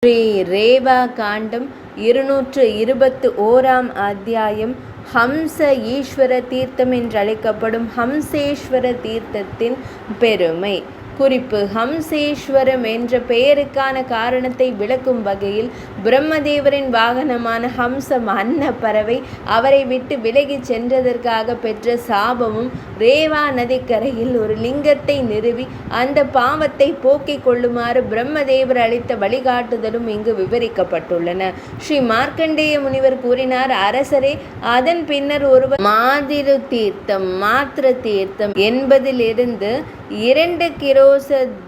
ஸ்ரீ ரேவா காண்டம் 221 அத்தியாயம். ஹம்ச ஈஸ்வர தீர்த்தம் என்றழைக்கப்படும் ஹம்சேஸ்வர தீர்த்தத்தின் பெருமை. குறிப்பு: ஹம்சேஸ்வரம் என்ற பெயருக்கான காரணத்தை விளக்கும் வகையில் பிரம்மதேவரின் வாகனமான ஹம்சம் அன்ன பறவை அவரை விட்டு விலகி சென்றதற்காக பெற்ற சாபமும், ரேவா நதிக்கரையில் ஒரு லிங்கத்தை நிறுவி அந்த பாவத்தை போக்கிக் கொள்ளுமாறு பிரம்மதேவர் அளித்த வழிகாட்டுதலும் இங்கு விவரிக்கப்பட்டுள்ளன. ஸ்ரீ மார்க்கண்டேய முனிவர் கூறினார்: அரசரே, அதன் பின்னர் ஒருவர் மாதிரு தீர்த்தம், மாத்திர தீர்த்தம் என்பதிலிருந்து 2 கிரோச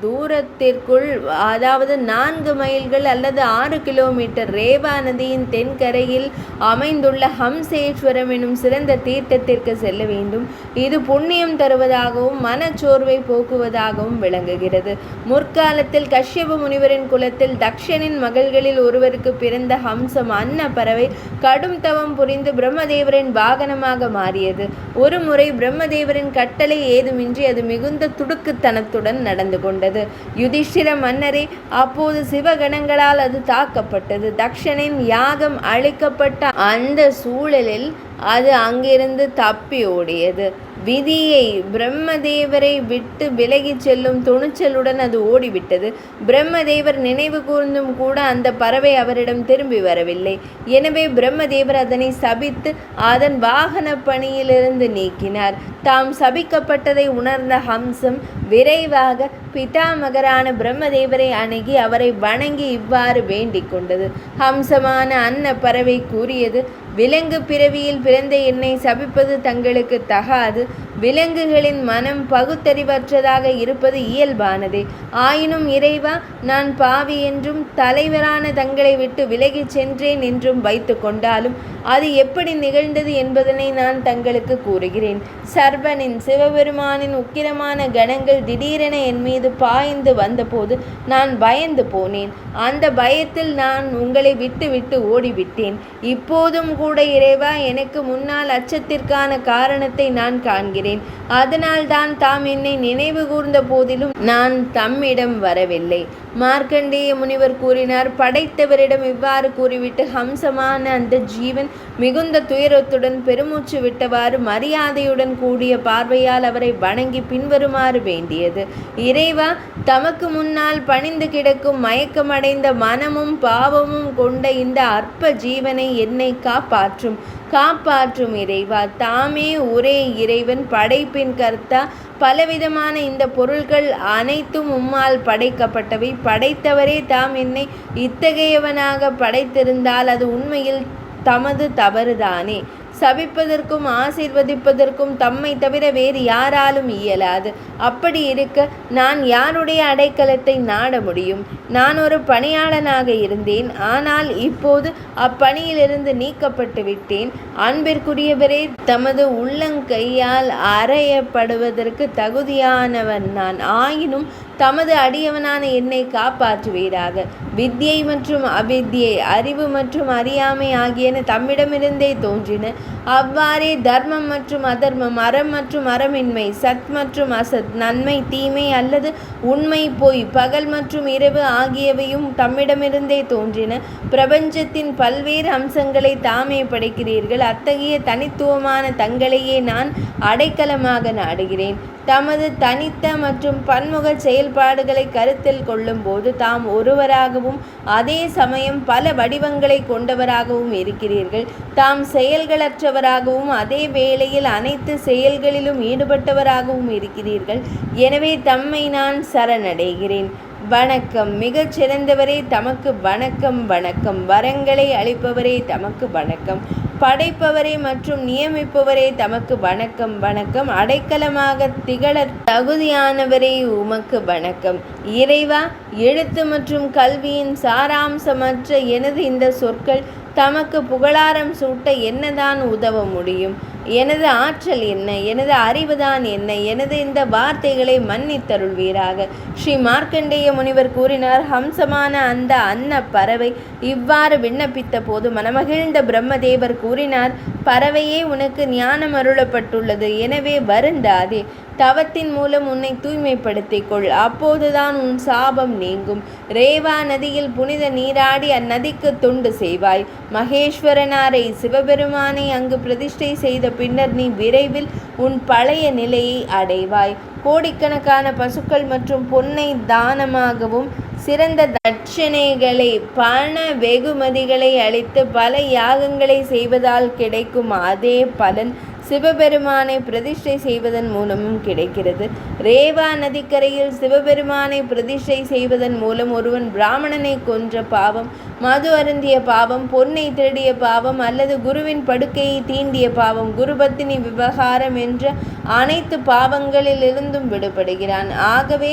தூரத்திற்குள், அதாவது 4 மைல்கள் அல்லது 6 கிலோமீட்டர், ரேவா நதியின் தென்கரையில் அமைந்துள்ள ஹம்சேஸ்வரம் எனும் சிறந்த தீர்த்தத்திற்கு செல்ல வேண்டும். இது புண்ணியம் தருவதாகவும் மனச்சோர்வை போக்குவதாகவும் விளங்குகிறது. முற்காலத்தில் கஷ்யப முனிவரின் குலத்தில் தக்ஷனின் மகள்களில் ஒருவருக்கு பிறந்த ஹம்சம் அன்ன பறவை கடும் தவம் புரிந்து பிரம்மதேவரின் வாகனமாக மாறியது. ஒரு முறை பிரம்மதேவரின் கட்டளை ஏதுமின்றி அது மிகுந்த துடுக்குத்தனத்துடன் நடந்து கொண்டது. யுதிஷ்டிர மன்னரே, அப்போது சிவகணங்களால் அது தாக்கப்பட்டது. தக்ஷனின் யாகம் அழிக்கப்பட்ட அந்த சூழலில் அது அங்கிருந்து தப்பி ஓடியது. விதியை பிரம்மதேவரை விட்டு விலகி செல்லும் துணிச்சலுடன் அது ஓடிவிட்டது. பிரம்மதேவர் நினைவு கூர்ந்தும் கூட அந்த பறவை அவரிடம் திரும்பி வரவில்லை. எனவே பிரம்மதேவர் அதனை சபித்து அதன் வாகன பணியிலிருந்து நீக்கினார். தாம் சபிக்கப்பட்டதை உணர்ந்த ஹம்சம் விரைவாக பிதாமகரான பிரம்மதேவரை அணுகி அவரை வணங்கி இவ்வாறு வேண்டிக் கொண்டது. ஹம்சமான அன்ன பறவை கூறியது: விலங்கு பிறவியில் பிறந்த என்னை சபிப்பது தங்களுக்கு தகாது. விலங்குகளின் மனம் பகுத்தறிவற்றதாக இருப்பது இயல்பானதே. ஆயினும் இறைவா, நான் பாவி என்றும் தலைவரான தங்களை விட்டு விலகி சென்றேன் என்றும் வைத்து கொண்டாலும் அது எப்படி நிகழ்ந்தது என்பதனை நான் தங்களுக்கு கூறுகிறேன். சர்வனின், சிவபெருமானின் உக்கிரமான கணங்கள் திடீரென என் மீது பாய்ந்து வந்தபோது நான் பயந்து போனேன். அந்த பயத்தில் நான் உங்களை விட்டு விட்டு ஓடிவிட்டேன். இப்போதும் கூட இறைவா, எனக்கு முன்னால் அச்சத்திற்கான காரணத்தை நான் காண்கிறேன். அதனால் தான் தாம் என்னை நினைவு கூர்ந்த போதிலும் நான் தம்மிடம் வரவில்லை. மார்க்கண்டேய முனிவர் கூறினார்: படைத்தவரிடம் இவ்வாறு கூறிவிட்டு ஹம்சமான அந்த ஜீவன் மிகுந்த துயரத்துடன் பெருமூச்சு விட்டவாறு மரியாதையுடன் கூடிய பார்வையால் அவரை வணங்கி பின்வருமாறு வேண்டியது: இறைவா, தமக்கு முன்னால் பணிந்து கிடக்கும் மயக்கமடைந்த மனமும் பாவமும் கொண்ட இந்த அற்ப ஜீவனை என்னை காப்பாற்றும் இறைவா. தாமே ஒரே இறைவன், படைப்பின் கர்த்தா. பலவிதமான இந்த பொருள்கள் அனைத்தும் உம்மால் படைக்கப்பட்டவை. படைத்தவரே தாம் என்னை இத்தகையவனாக படைத்திருந்தால் அது உண்மையில் தமது தவறுதானே. சபிப்பதற்கும் ஆசீர்வதிப்பதற்கும் தம்மை தவிர வேறு யாராலும் இயலாது. அப்படி இருக்க நான் யாருடைய அடைக்கலத்தை நாட முடியும்? நான் ஒரு பணியாளனாக இருந்தேன். ஆனால் இப்போது அப்பணியிலிருந்து நீக்கப்பட்டு விட்டேன். அன்பிற்குரியவரே, தமது உள்ளங்கையால் அறையப்படுவதற்கு தகுதியானவன் நான். ஆயினும் தமது அடியவனான என்னை காப்பாற்றுவீராக. வித்யை மற்றும் அவித்யை, அறிவு மற்றும் அறியாமை ஆகியன தம்மிடமிருந்தே தோன்றின. அவ்வாறே தர்மம் மற்றும் அதர்மம், அறம் மற்றும் அறமின்மை, சத் மற்றும் அசத், நன்மை தீமை அல்லது உண்மை பொய், பகல் மற்றும் இரவு ஆகியவையும் தம்மிடமிருந்தே தோன்றின. பிரபஞ்சத்தின் பல்வேறு அம்சங்களை தாமே படைக்கிறீர்கள். அத்தகைய தனித்துவமான தங்களையே நான் அடைக்கலமாக நாடுகிறேன். தமது தனித்த மற்றும் பன்முக செயல்பாடுகளை கருத்தில் கொள்ளும் போது தாம் ஒருவராகவும் அதே சமயம் பல வடிவங்களை கொண்டவராகவும் இருக்கிறீர்கள். தாம் செயல்களற்றவராகவும் அதே வேளையில் அனைத்து செயல்களிலும் ஈடுபட்டவராகவும் இருக்கிறீர்கள். எனவே தம்மை நான் சரணடைகிறேன். வணக்கம். மிகச் சிறந்தவரே, தமக்கு வணக்கம். வணக்கம். வரங்களை அளிப்பவரே, தமக்கு வணக்கம். படைப்பவரே மற்றும் நியமிப்பவரே, தமக்கு வணக்கம். வணக்கம். அடைக்கலமாக திகழ தகுதியானவரே, உமக்கு வணக்கம். இறைவா, எழுத்து மற்றும் கல்வியின் சாராம்சமற்ற எனது இந்த சொற்கள் தமக்கு புகழாரம் சூட்ட என்னதான் உதவ முடியும்? எனது ஆற்றல் என்ன? எனது அறிவுதான் என்ன? எனது இந்த வார்த்தைகளை மன்னித்தருள்வீராக. ஸ்ரீ மார்க்கண்டேய முனிவர் கூறினார்: ஹம்சமான அந்த அன்ன பறவை இவ்வாறு விண்ணப்பித்த போது மனமகிழ்ந்த பிரம்மதேவர் கூறினார்: பறவையே உனக்கு ஞானம் அருளப்பட்டுள்ளது. எனவே வருந்தாதே. தவத்தின் மூலம் உன்னை தூய்மைப்படுத்திக் கொள். அப்போதுதான் உன் சாபம் நீங்கும். ரேவா நதியில் புனித நீராடி அந்நதிக்கு தொண்டு செய்வாய். மகேஸ்வரனாரை சிவபெருமானை அங்கு பிரதிஷ்டை செய்த பின்னர் நீ விரைவில் உன் பழைய நிலையை அடைவாய். கோடிக்கணக்கான பசுக்கள் மற்றும் பொன்னை தானமாகவும் சிறந்த தட்சணைகளை பண வெகுமதிகளை அளித்து பல யாகங்களை செய்வதால் கிடைக்கும் அதே பலன் சிவபெருமானை பிரதிஷ்டை செய்வதன் மூலமும் கிடைக்கிறது. ரேவா நதிக்கரையில் சிவபெருமானை பிரதிஷ்டை செய்வதன் மூலம் ஒருவன் பிராமணனை கொன்ற பாவம், மது அருந்திய பாவம், பொன்னை திருடிய பாவம் அல்லது குருவின் படுக்கையை தீண்டிய பாவம், குருபத்தினி விவகாரம் என்ற அனைத்து பாவங்களிலிருந்தும் விடுபடுகிறான். ஆகவே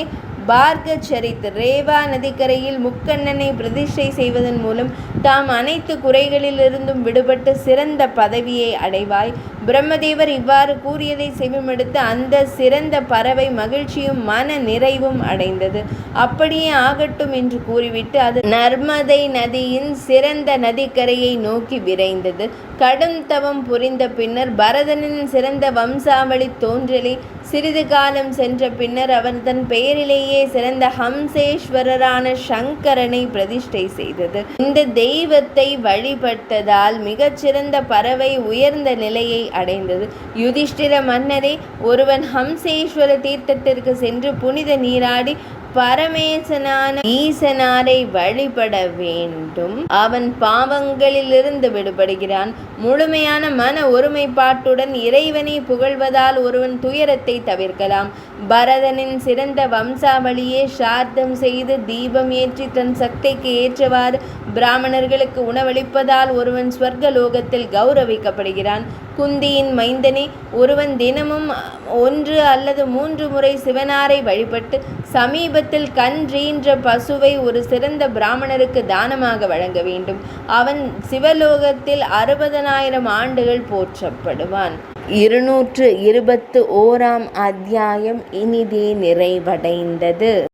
பார்க சரித் ரேவா நதிக்கரையில் முக்கண்ணனை பிரதிஷ்டை செய்வதன் மூலம் தாம் அனைத்து குறைகளிலிருந்தும் விடுபட்டு சிறந்த பதவியை அடைவாய். பிரம்மதேவர் இவ்வாறு கூறியதை செவிமடுத்து அந்த சிறந்த பறவை மகிழ்ச்சியும் மன நிறைவும் அடைந்தது. அப்படியே ஆகட்டும் என்று கூறிவிட்டு அது நர்மதை நதியின் சிறந்த நதிக்கரையை நோக்கி விரைந்தது. கடும் தவம் புரிந்த பின்னர் பரதனின் சிறந்த வம்சாவளி தோன்றலை சிறிது காலம் சென்ற பின்னர் அவர் தன் பெயரிலேயே சிறந்த ஹம்சேஸ்வரரான சங்கரனை பிரதிஷ்டை செய்தது. இந்த தெய்வத்தை வழிபட்டதால் மிகச்சிறந்த பறவை உயர்ந்த நிலையை அடைந்தது. யுதிஷ்டிர மன்னரே, ஒருவன் ஹம்சேஸ்வர தீர்த்தத்திற்கு சென்று புனித நீராடி பரமேசனான ஈசனாரை வழிபட வேண்டும். அவன் பாவங்களிலிருந்து விடுபடுகிறான். முழுமையான மன ஒருமைப்பாட்டுடன் இறைவனை புகழ்வதால் ஒருவன் துயரத்தை தவிர்க்கலாம். பரதனின் சிறந்த வம்சாவளியே சார்த்தம் செய்து தீபம் ஏற்றி தன் சக்திக்கு ஏற்றவாறு பிராமணர்களுக்கு உணவளிப்பதால் ஒருவன் ஸ்வர்கலோகத்தில் கௌரவிக்கப்படுகிறான். குந்தியின் மைந்தனே, ஒருவன் தினமும் 1 அல்லது 3 முறை சிவனாரை வழிபட்டு சமீபத்தில் கன்றீன்ற பசுவை ஒரு சிறந்த பிராமணருக்கு தானமாக வழங்க வேண்டும். அவன் சிவலோகத்தில் 60,000 ஆண்டுகள் போற்றப்படுவான். 221ஆம் அத்தியாயம் இனிதே நிறைவடைந்தது.